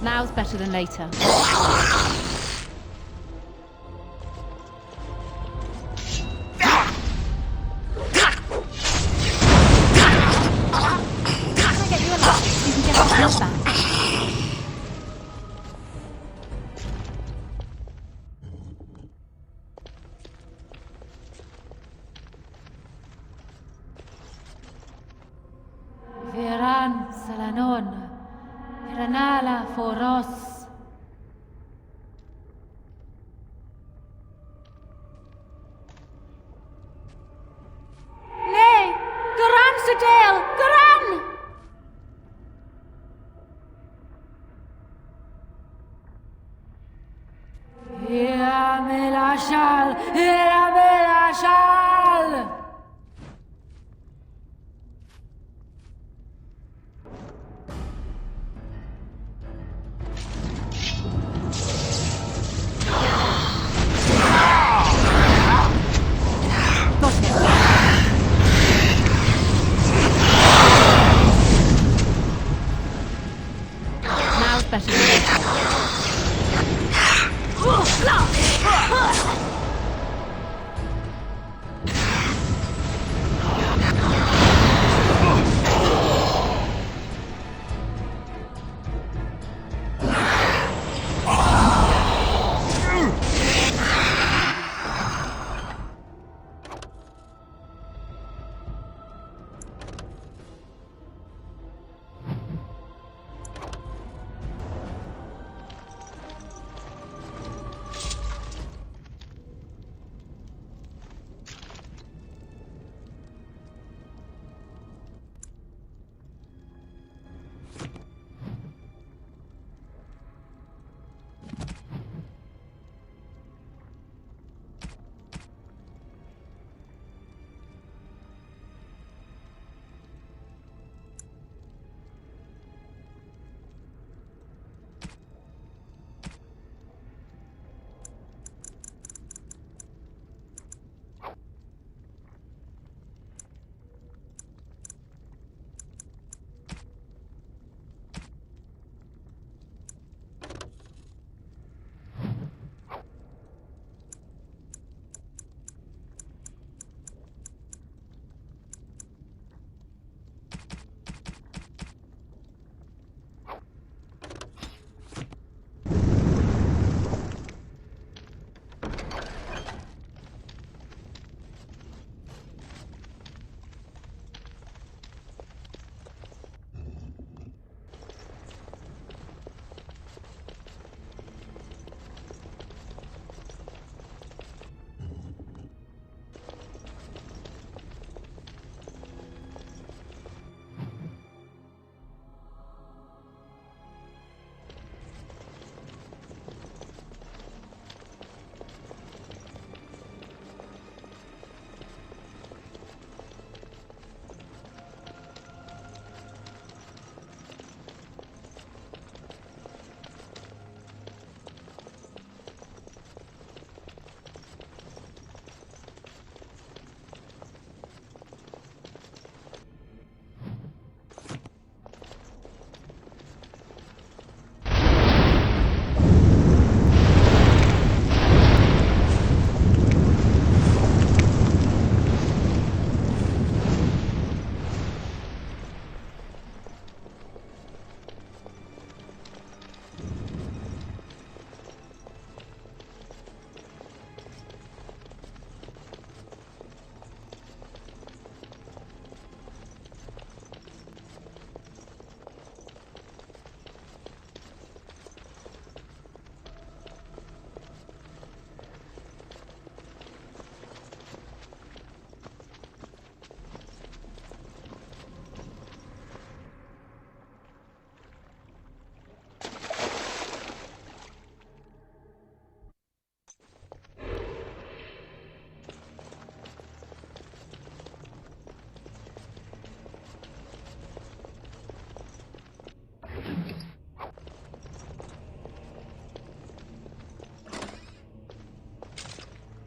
Now's better than later. Viran Salanon, Viranala Foros. Nay, Garan Sedale, Garan! Iamelashal, Iamelashal! Now's better than later.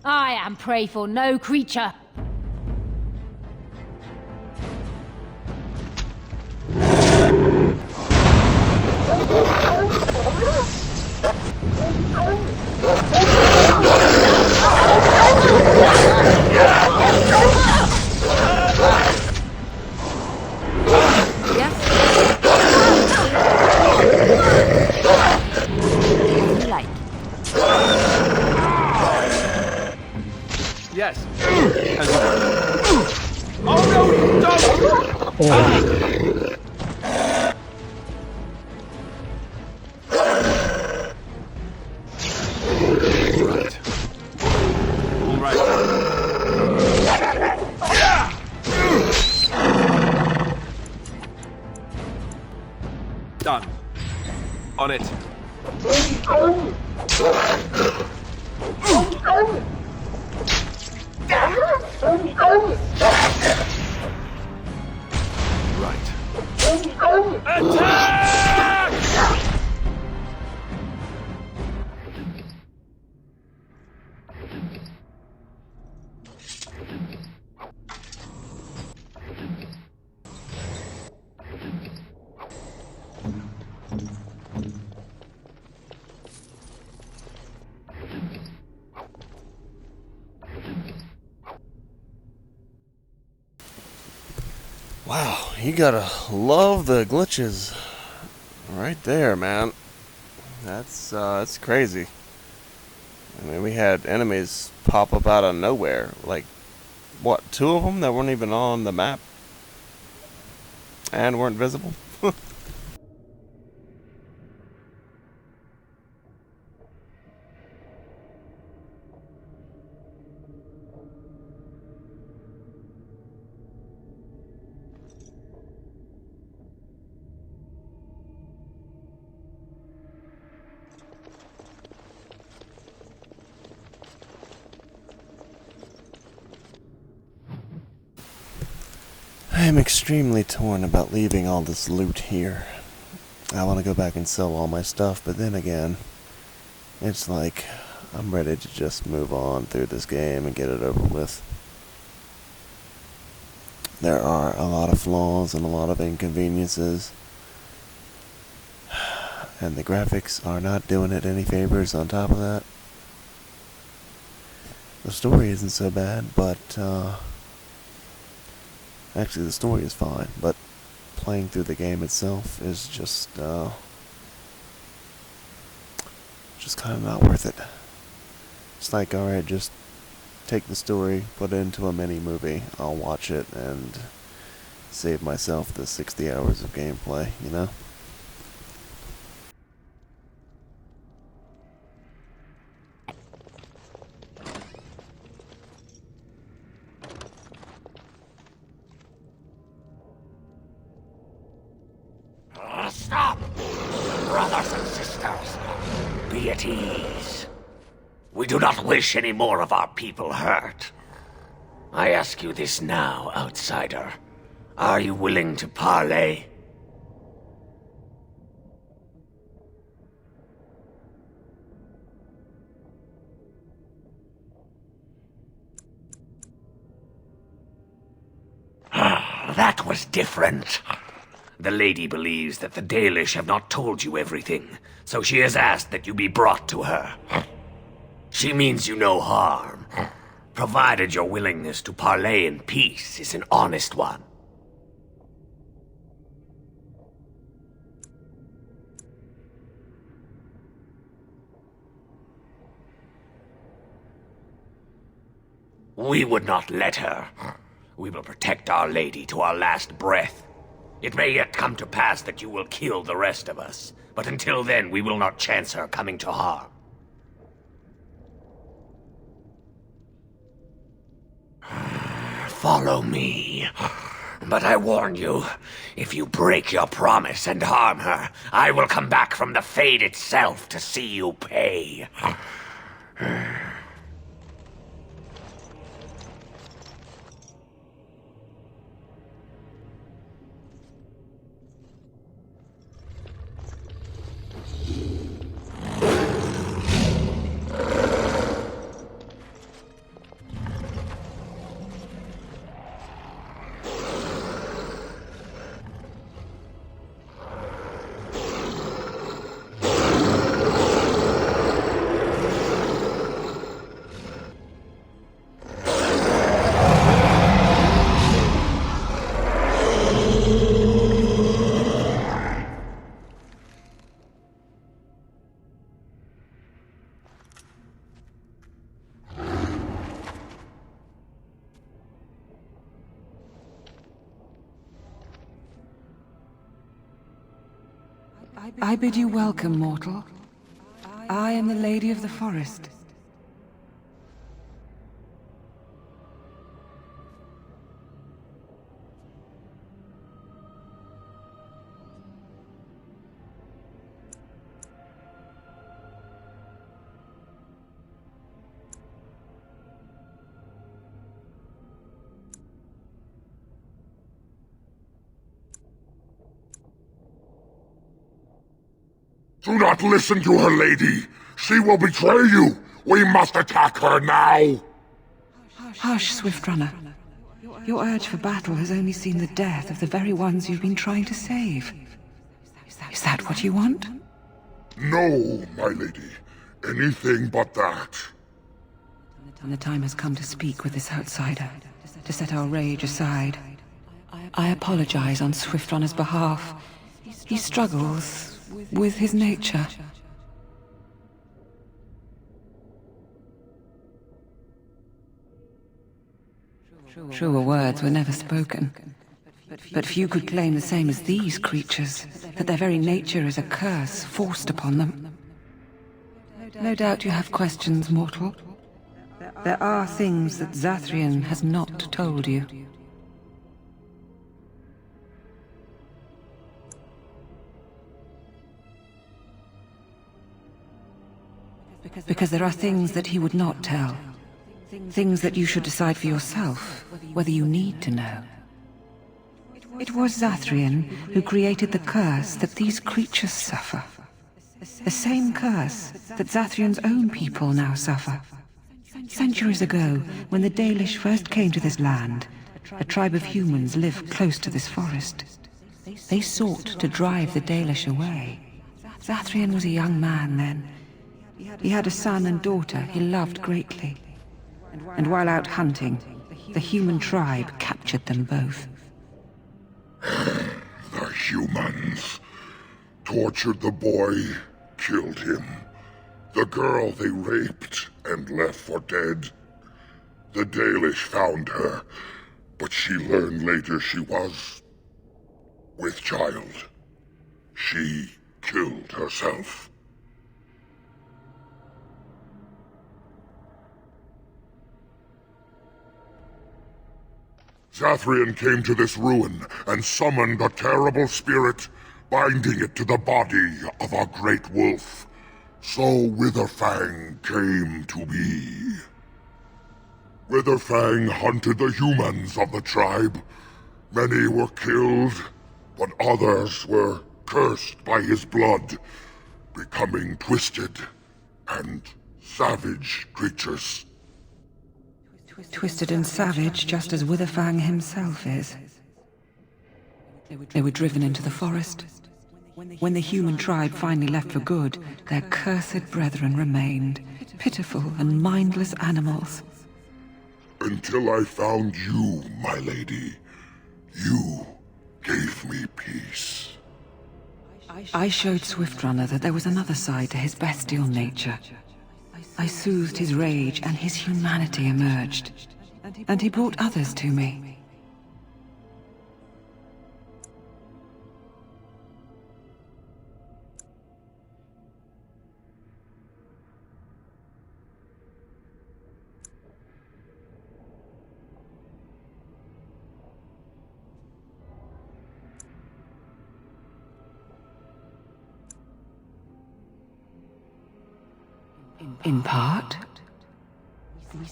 I am prey for no creature. Done. On it. Right. Attack! Wow, you gotta love the glitches right there, man. That's crazy. I mean, we had enemies pop up out of nowhere. Like, what, two of them that weren't even on the map and weren't visible? I am extremely torn about leaving all this loot here. I want to go back and sell all my stuff, but then again, it's like I'm ready to just move on through this game and get it over with. There are a lot of flaws and a lot of inconveniences, and the graphics are not doing it any favors on top of that. The story isn't so bad, but actually the story is fine, but playing through the game itself is just kind of not worth it. It's like, alright, just take the story, put it into a mini movie, I'll watch it and save myself the 60 hours of gameplay, you know? Stop! Brothers and sisters, be at ease. We do not wish any more of our people hurt. I ask you this now, outsider. Are you willing to parley? That was different. The lady believes that the Dalish have not told you everything, so she has asked that you be brought to her. She means you no harm, provided your willingness to parley in peace is an honest one. We would not let her. We will protect Our Lady to our last breath. It may yet come to pass that you will kill the rest of us, but until then we will not chance her coming to harm. Follow me. But I warn you, if you break your promise and harm her, I will come back from the Fade itself to see you pay. I bid you welcome, mortal. I am the Lady of the Forest. Do not listen to her, lady. She will betray you. We must attack her now. Hush, Swiftrunner. Your urge for battle has only seen the death of the very ones you've been trying to save. Is that what you want? No, my lady. Anything but that. And the time has come to speak with this outsider, to set our rage aside. I apologize on Swiftrunner's behalf. He struggles with his nature. Truer words were never spoken. But few could claim the same as these creatures, that their very nature is a curse forced upon them. No doubt you have questions, mortal. There are things that Zathrian has not told you. Because there are things that he would not tell. Things that you should decide for yourself, whether you need to know. It was Zathrian who created the curse that these creatures suffer. The same curse that Zathrian's own people now suffer. Centuries ago, when the Dalish first came to this land, a tribe of humans lived close to this forest. They sought to drive the Dalish away. Zathrian was a young man then. He had a son and daughter he loved greatly. And while out hunting, the human tribe captured them both. The humans tortured the boy, killed him. The girl they raped and left for dead. The Dalish found her, but she learned later she was with child. She killed herself. Zathrian came to this ruin and summoned a terrible spirit, binding it to the body of a great wolf. So Witherfang came to be. Witherfang hunted the humans of the tribe. Many were killed, but others were cursed by his blood, becoming twisted and savage creatures. Twisted and savage, just as Witherfang himself is. They were driven into the forest. When the human tribe finally left for good, their cursed brethren remained, pitiful and mindless animals. Until I found you, my lady. You gave me peace. I showed Swiftrunner that there was another side to his bestial nature. I soothed his rage and his humanity emerged. And he brought others to me. In part,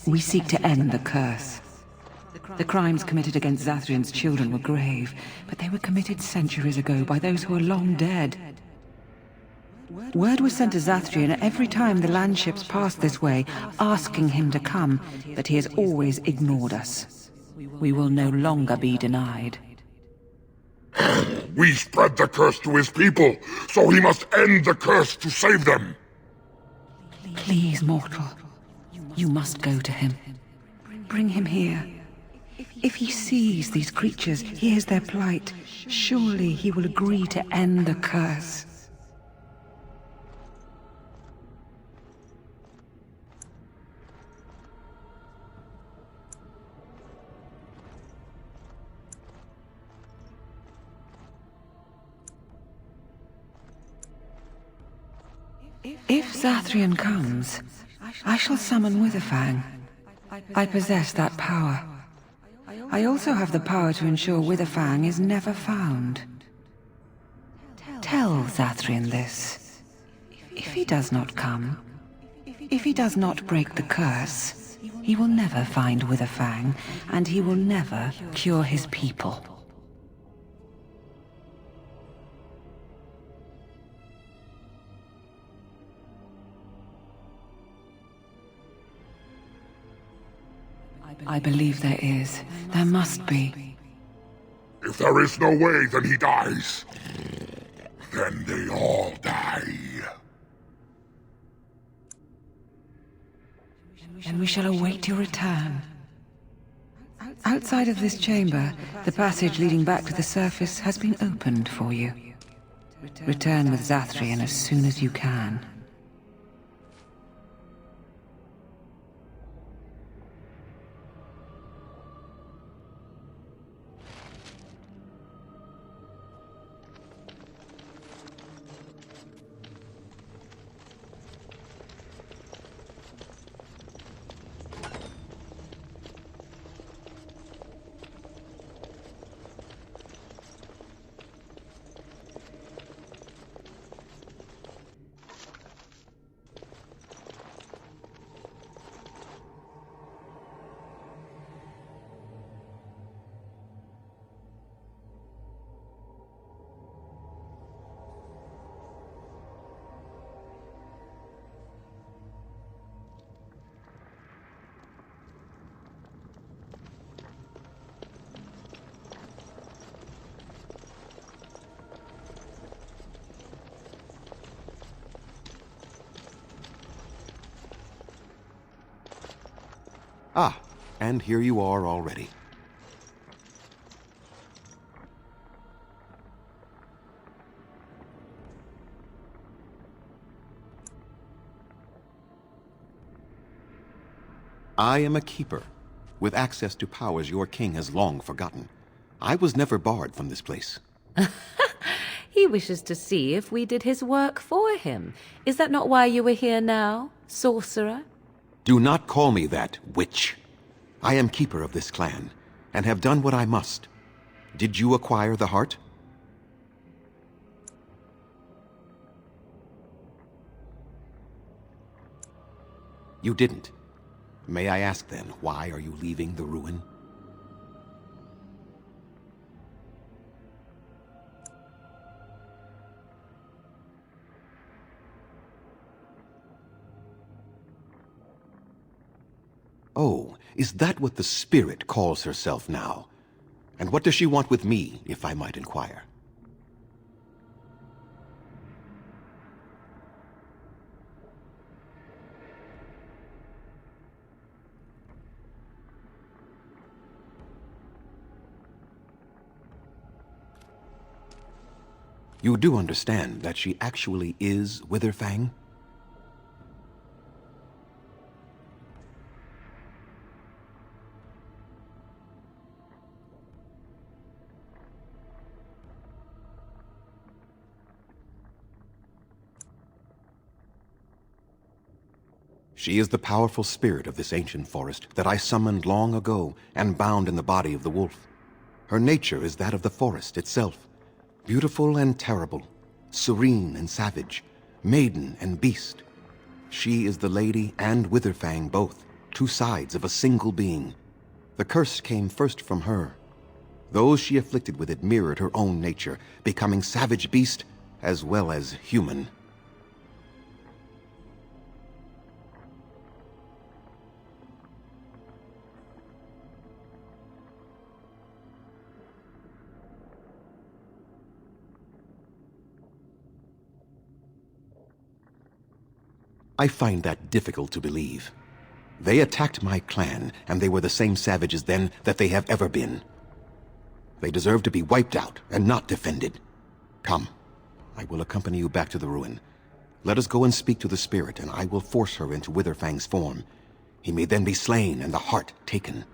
we seek to end the curse. The crimes committed against Zathrian's children were grave, but they were committed centuries ago by those who are long dead. Word was sent to Zathrian every time the landships passed this way, asking him to come, but he has always ignored us. We will no longer be denied. We spread the curse to his people, so he must end the curse to save them. Please, mortal. You must go to him. Bring him here. If he sees these creatures, hears their plight, surely he will agree to end the curse. If Zathrian comes, I shall summon Witherfang. I possess that power. I also have the power to ensure Witherfang is never found. Tell Zathrian this. If he does not come, if he does not break the curse, he will never find Witherfang, and he will never cure his people. I believe there is. There must be. If there is no way, then he dies. Then they all die. And we shall await your return. Outside of this chamber, the passage leading back to the surface has been opened for you. Return with Zathrian as soon as you can. Ah, and here you are already. I am a keeper, with access to powers your king has long forgotten. I was never barred from this place. He wishes to see if we did his work for him. Is that not why you were here now, sorcerer? Do not call me that, witch. I am keeper of this clan, and have done what I must. Did you acquire the heart? You didn't. May I ask then, why are you leaving the ruin? Oh, is that what the spirit calls herself now? And what does she want with me, if I might inquire? You do understand that she actually is Witherfang? She is the powerful spirit of this ancient forest that I summoned long ago and bound in the body of the wolf. Her nature is that of the forest itself, beautiful and terrible, serene and savage, maiden and beast. She is the lady and Witherfang both, two sides of a single being. The curse came first from her. Those she afflicted with it mirrored her own nature, becoming savage beast as well as human. I find that difficult to believe. They attacked my clan, and they were the same savages then that they have ever been. They deserve to be wiped out and not defended. Come, I will accompany you back to the ruin. Let us go and speak to the spirit, and I will force her into Witherfang's form. He may then be slain and the heart taken.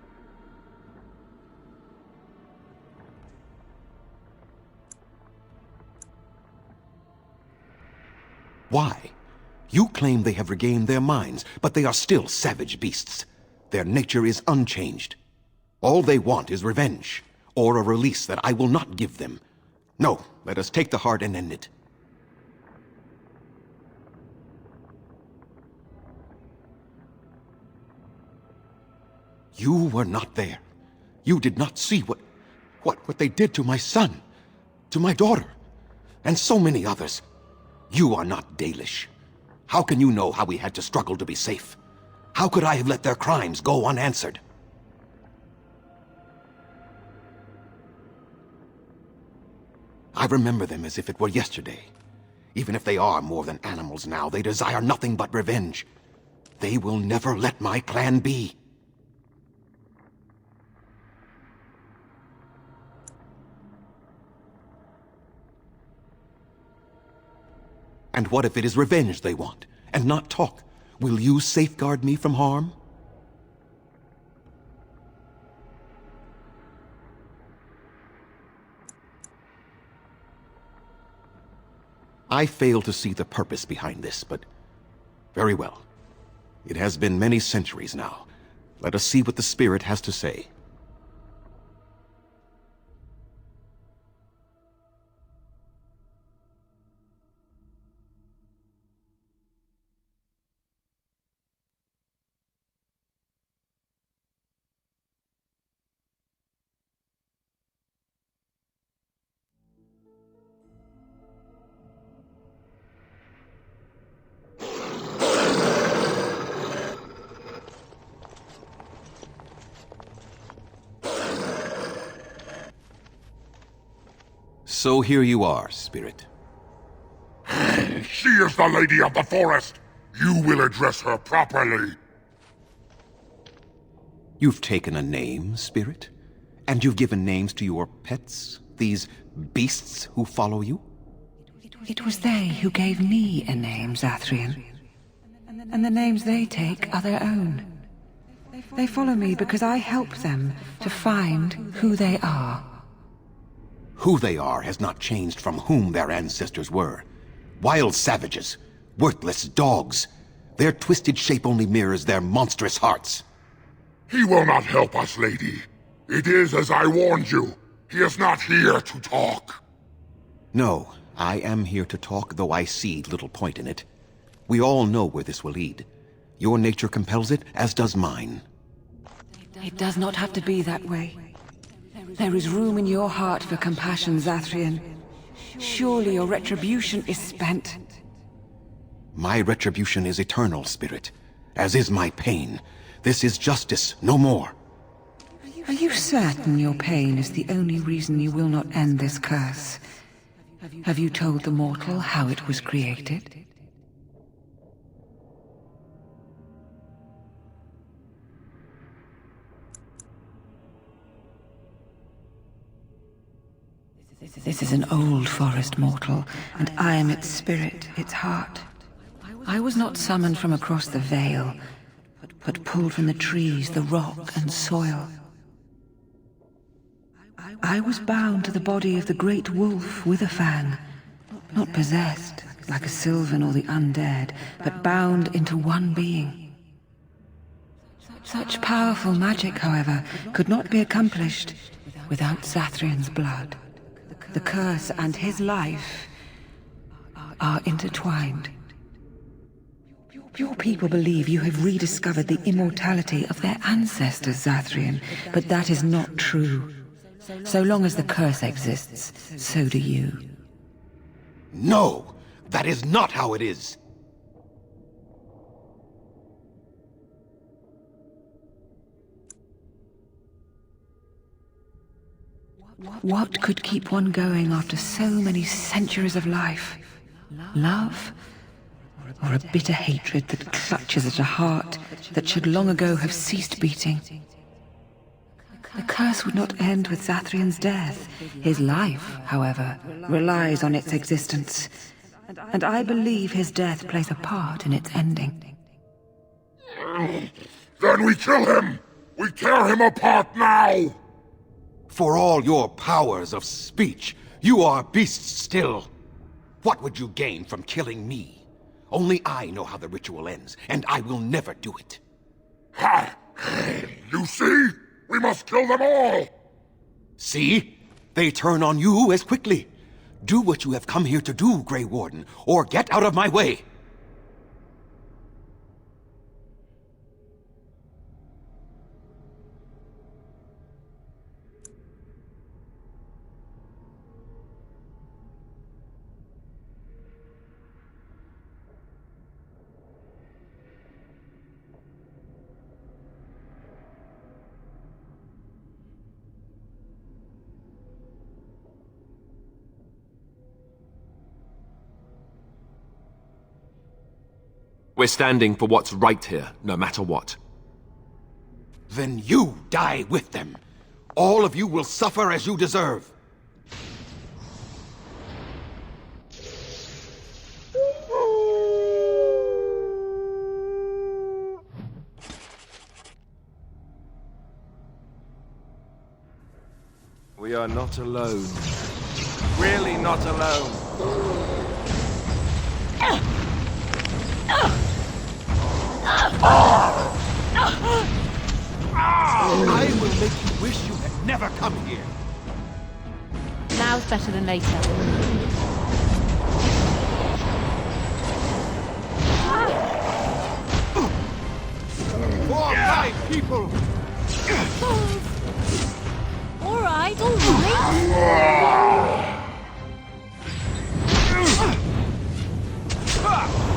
Why? You claim they have regained their minds, but they are still savage beasts. Their nature is unchanged. All they want is revenge, or a release that I will not give them. No, let us take the heart and end it. You were not there. You did not see what they did to my son, to my daughter, and so many others. You are not Dalish. How can you know how we had to struggle to be safe? How could I have let their crimes go unanswered? I remember them as if it were yesterday. Even if they are more than animals now, they desire nothing but revenge. They will never let my plan be. And what if it is revenge they want, and not talk? Will you safeguard me from harm? I fail to see the purpose behind this, but very well. It has been many centuries now. Let us see what the spirit has to say. So here you are, Spirit. She is the Lady of the Forest. You will address her properly. You've taken a name, Spirit? And you've given names to your pets? These beasts who follow you? It was they who gave me a name, Zathrian. And the names they take are their own. They follow me because I help them to find who they are. Who they are has not changed from whom their ancestors were. Wild savages, worthless dogs. Their twisted shape only mirrors their monstrous hearts. He will not help us, lady. It is as I warned you. He is not here to talk. No, I am here to talk, though I see little point in it. We all know where this will lead. Your nature compels it, as does mine. It does not have to be that way. There is room in your heart for compassion, Zathrian. Surely your retribution is spent. My retribution is eternal, Spirit, as is my pain. This is justice, no more. Are you certain your pain is the only reason you will not end this curse? Have you told the mortal how it was created? This is an old forest, mortal, and I am its spirit, its heart. I was not summoned from across the Vale, but pulled from the trees, the rock and soil. I was bound to the body of the great wolf Witherfang, not possessed like a Sylvan or the undead, but bound into one being. Such powerful magic, however, could not be accomplished without Zathrian's blood. The curse and his life are intertwined. Your people believe you have rediscovered the immortality of their ancestors, Zathrian, but that is not true. So long as the curse exists, so do you. No! That is not how it is! What could keep one going after so many centuries of life? Love? Or a bitter hatred that clutches at a heart that should long ago have ceased beating? The curse would not end with Zathrian's death. His life, however, relies on its existence. And I believe his death plays a part in its ending. Then we kill him! We tear him apart now! For all your powers of speech, you are beasts still. What would you gain from killing me? Only I know how the ritual ends, and I will never do it. Ha! You see? We must kill them all! See? They turn on you as quickly. Do what you have come here to do, Grey Warden, or get out of my way! We're standing for what's right here, no matter what. Then you die with them. All of you will suffer as you deserve. We are not alone. Really not alone. I will make you wish you had never come here. Now's better than later. For my people! All right, all right.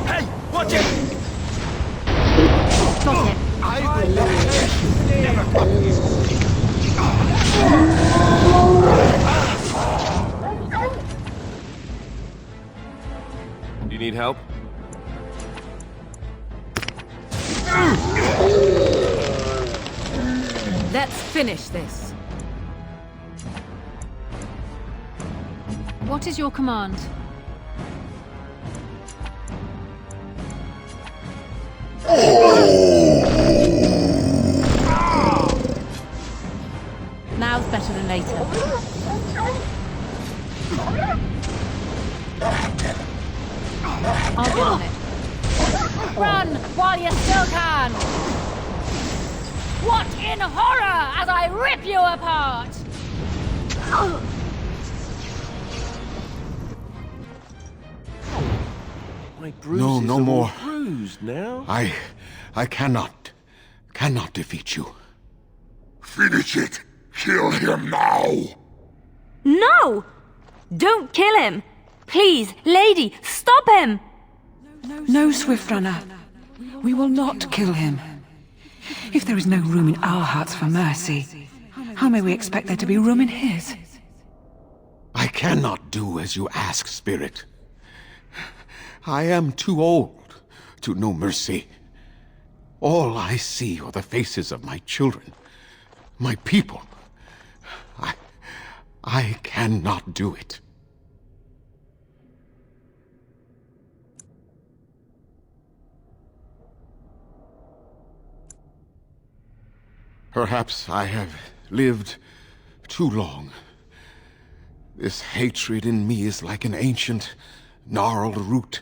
Hey, watch it! Got it. I will let you wish you had never come here. You need help? Let's finish this. What is your command? Now's better than later. I'll get on it. Run while you still can. What in horror as I rip you apart! My bruises no are more. all bruised now. I cannot defeat you. Finish it! Kill him now! No! Don't kill him! Please, lady, stop him! No, Swift Runner. We will not kill him. If there is no room in our hearts for mercy, how may we expect there to be room in his? I cannot do as you ask, Spirit. I am too old to know mercy. All I see are the faces of my children, my people. I cannot do it. Perhaps I have lived too long. This hatred in me is like an ancient, gnarled root.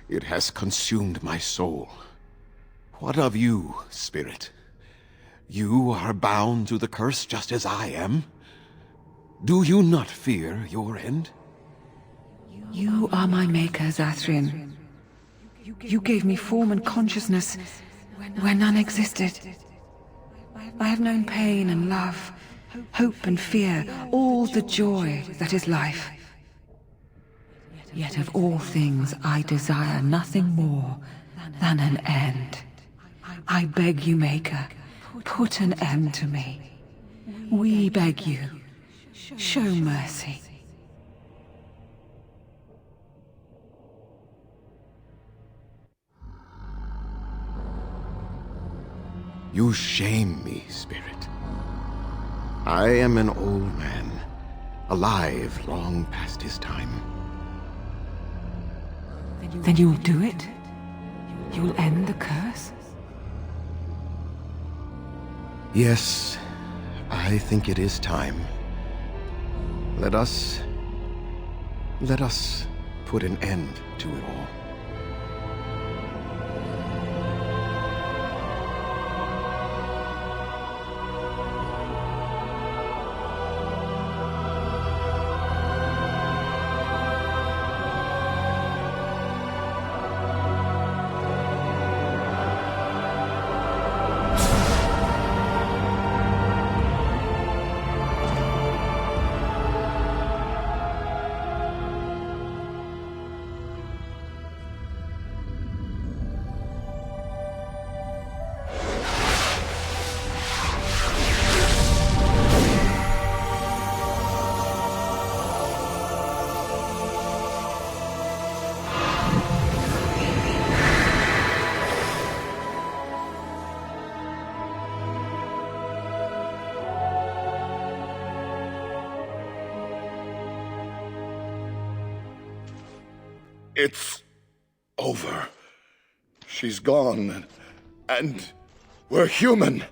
It has consumed my soul. What of you, Spirit? You are bound to the curse just as I am. Do you not fear your end? You are my maker, Zathrian. You gave me form and consciousness where none existed. I have known pain and love, hope and fear, all the joy that is life. Yet of all things I desire nothing more than an end. I beg you, Maker, put an end to me. We beg you, show mercy. You shame me, Spirit. I am an old man, alive long past his time. Then you will do it? You will end the curse? Yes, I think it is time. Let us put an end to it all. It's over. She's gone, and we're human.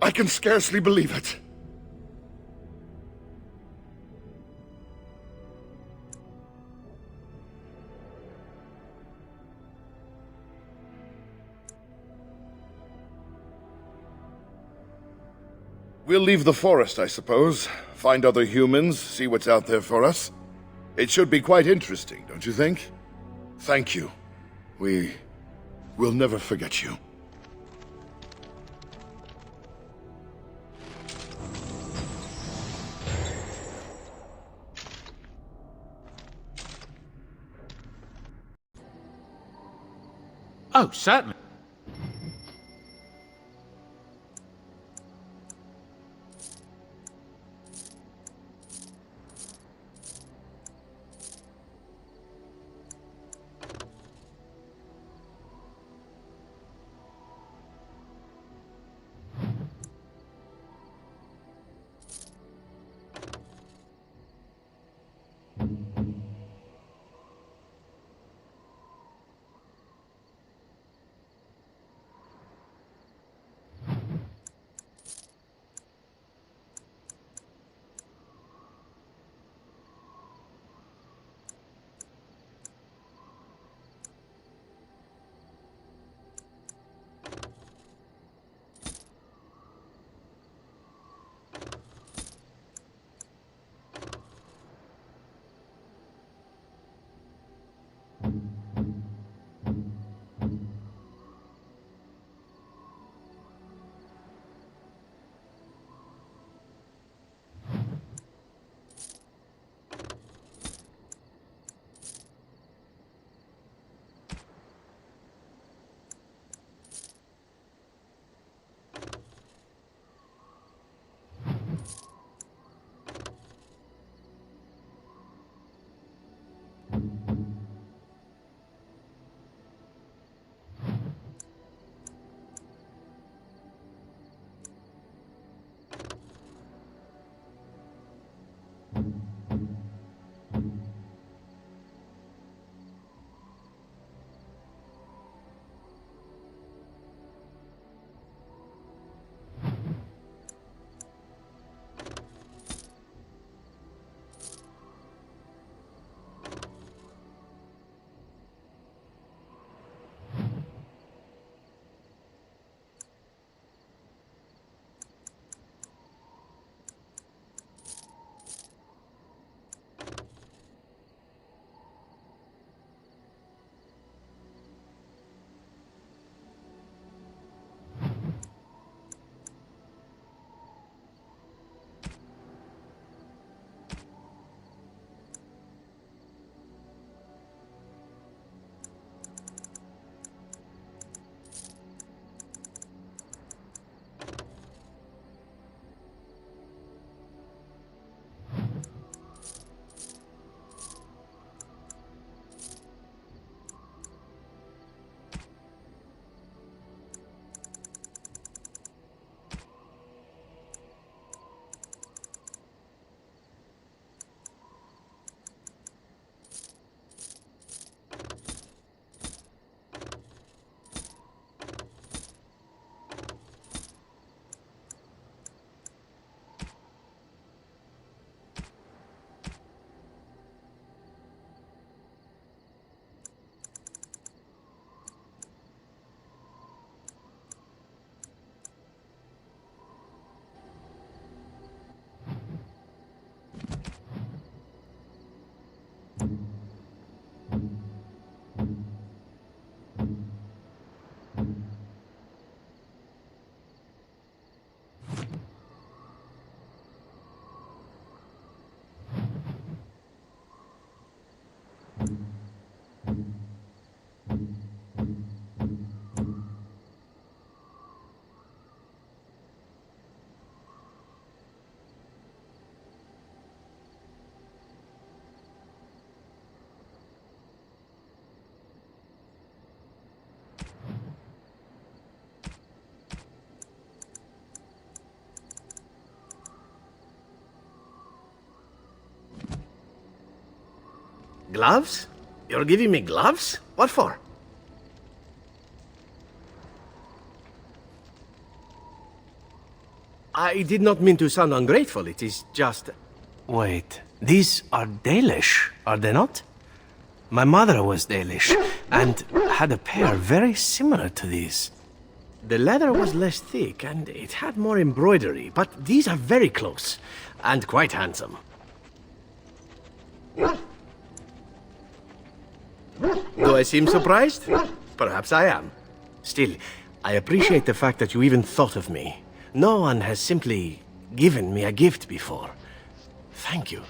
I can scarcely believe it. We'll leave the forest, I suppose. Find other humans, see what's out there for us. It should be quite interesting, don't you think? Thank you. We'll never forget you. Oh, certainly. Gloves? You're giving me gloves? What for? I did not mean to sound ungrateful. It is just... Wait, these are Dalish, are they not? My mother was Dalish, and had a pair very similar to these. The leather was less thick, and it had more embroidery, but these are very close, and quite handsome. Do I seem surprised? Perhaps I am. Still, I appreciate the fact that you even thought of me. No one has simply given me a gift before. Thank you.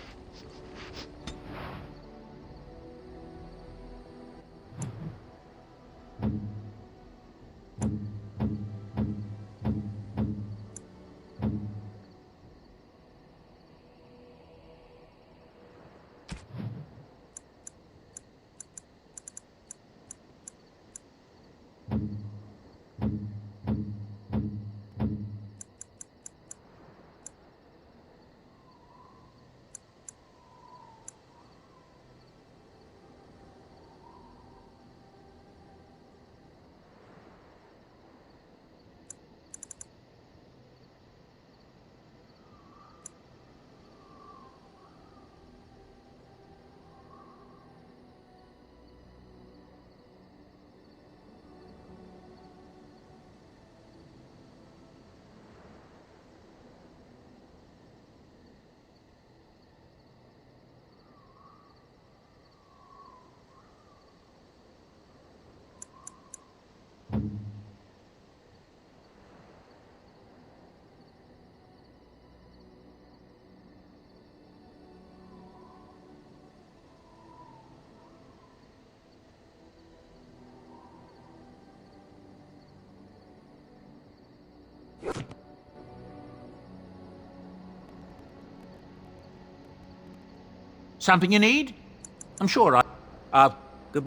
Something you need? I'm sure good.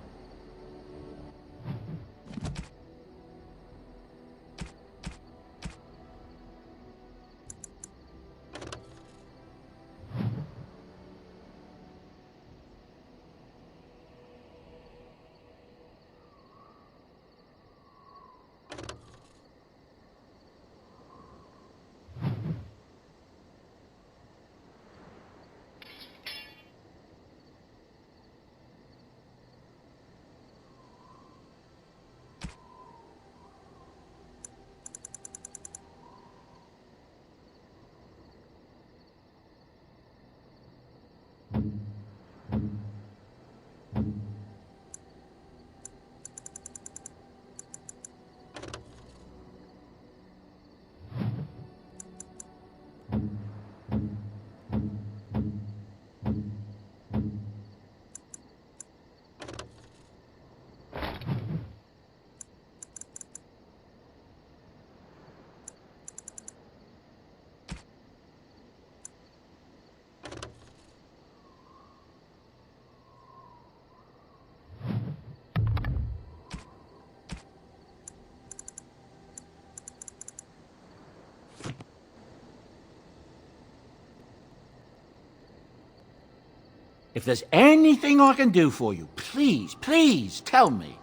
If there's anything I can do for you, please, please tell me.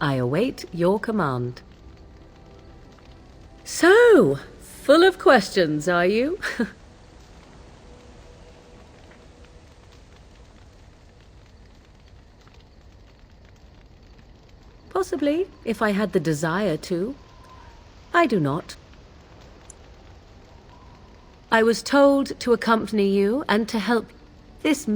I await your command. So, full of questions, are you? Possibly, if I had the desire to. I do not. I was told to accompany you and to help this